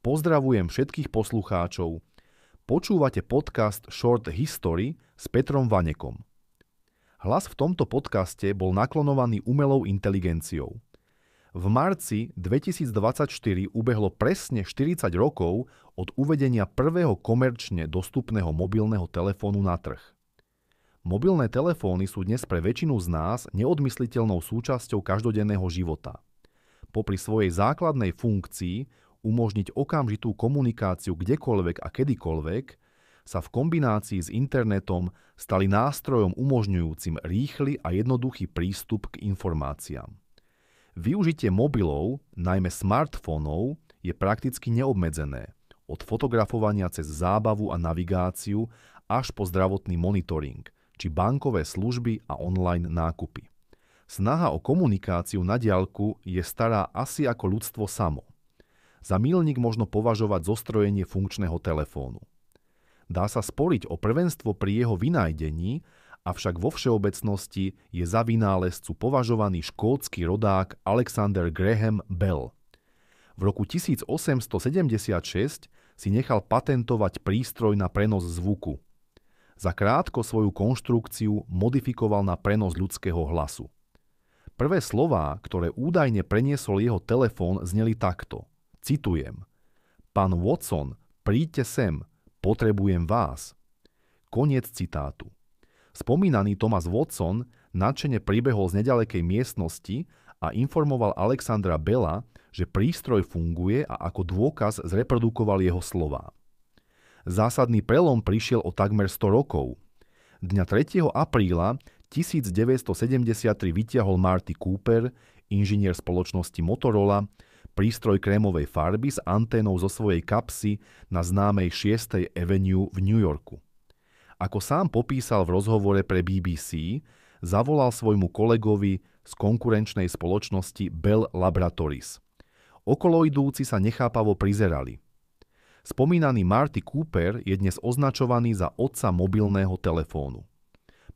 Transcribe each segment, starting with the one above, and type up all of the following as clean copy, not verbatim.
Pozdravujem všetkých poslucháčov. Počúvate podcast Short History s Petrom Vanekom. Hlas v tomto podcaste bol naklonovaný umelou inteligenciou. V marci 2024 ubehlo presne 40 rokov od uvedenia prvého komerčne dostupného mobilného telefónu na trh. Mobilné telefóny sú dnes pre väčšinu z nás neodmysliteľnou súčasťou každodenného života. Popri svojej základnej funkcii umožniť okamžitú komunikáciu kdekoľvek a kedykoľvek, sa v kombinácii s internetom stali nástrojom umožňujúcim rýchly a jednoduchý prístup k informáciám. Využitie mobilov, najmä smartfónov, je prakticky neobmedzené, od fotografovania cez zábavu a navigáciu až po zdravotný monitoring, či bankové služby a online nákupy. Snaha o komunikáciu na diaľku je stará asi ako ľudstvo samo. Za míľnik možno považovať zostrojenie funkčného telefónu. Dá sa sporiť o prvenstvo pri jeho vynájdení, avšak vo všeobecnosti je za vynálezcu považovaný škótsky rodák Alexander Graham Bell. V roku 1876 si nechal patentovať prístroj na prenos zvuku. Za krátko svoju konštrukciu modifikoval na prenos ľudského hlasu. Prvé slová, ktoré údajne preniesol jeho telefón, zneli takto. Citujem. Pán Watson, príďte sem, potrebujem vás. Koniec citátu. Spomínaný Thomas Watson nadšene pribehol z nedalekej miestnosti a informoval Alexandra Bella, že prístroj funguje a ako dôkaz zreprodukoval jeho slová. Zásadný prelom prišiel o takmer 100 rokov. Dňa 3. apríla 1973 vytiahol Marty Cooper, inžinier spoločnosti Motorola, prístroj krémovej farby s anténou zo svojej kapsy na známej 6. Avenue v New Yorku. Ako sám popísal v rozhovore pre BBC, zavolal svojmu kolegovi z konkurenčnej spoločnosti Bell Laboratories. Okoloidúci sa nechápavo prizerali. Spomínaný Marty Cooper je dnes označovaný za otca mobilného telefónu.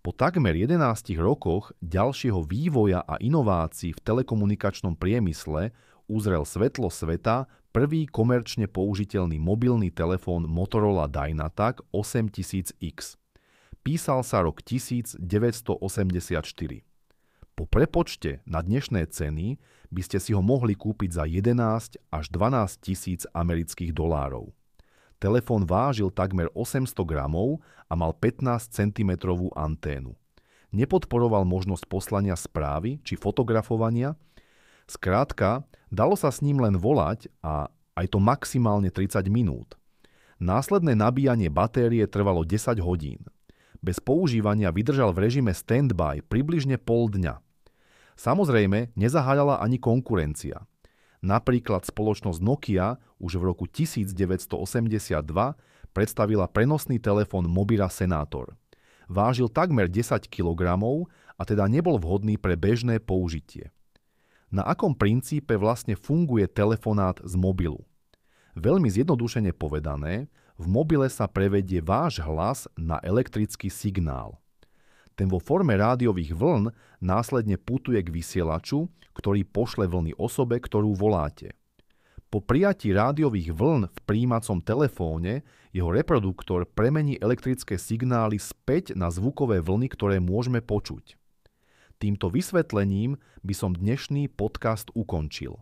Po takmer 11 rokoch ďalšieho vývoja a inovácií v telekomunikačnom priemysle uzrel svetlo sveta prvý komerčne použiteľný mobilný telefón Motorola Dynatac 8000X. Písal sa rok 1984. Po prepočte na dnešné ceny by ste si ho mohli kúpiť za 11 až 12 tisíc amerických dolárov. Telefón vážil takmer 800 gramov a mal 15 cm anténu. Nepodporoval možnosť poslania správy či fotografovania. Skrátka, dalo sa s ním len volať a aj to maximálne 30 minút. Následné nabíjanie batérie trvalo 10 hodín. Bez používania vydržal v režime standby približne pol dňa. Samozrejme, nezaháľala ani konkurencia. Napríklad spoločnosť Nokia už v roku 1982 predstavila prenosný telefón Mobira Senator. Vážil takmer 10 kg a teda nebol vhodný pre bežné použitie. Na akom princípe vlastne funguje telefonát z mobilu? Veľmi zjednodušene povedané, v mobile sa prevedie váš hlas na elektrický signál. Ten vo forme rádiových vln následne putuje k vysielaču, ktorý pošle vlny osobe, ktorú voláte. Po prijatí rádiových vln v prijímacom telefóne jeho reproduktor premení elektrické signály späť na zvukové vlny, ktoré môžeme počuť. Týmto vysvetlením by som dnešný podcast ukončil.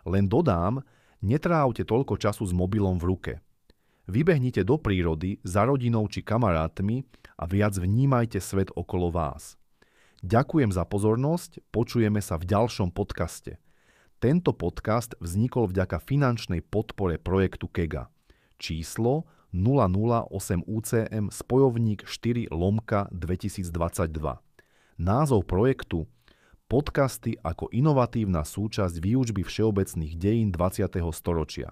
Len dodám, netrávte toľko času s mobilom v ruke. Vybehnite do prírody za rodinou či kamarátmi a viac vnímajte svet okolo vás. Ďakujem za pozornosť, počujeme sa v ďalšom podcaste. Tento podcast vznikol vďaka finančnej podpore projektu KEGA. Číslo 008 UCM spojovník 4/2022. Názov projektu Podcasty ako inovatívna súčasť výučby všeobecných dejín 20. storočia.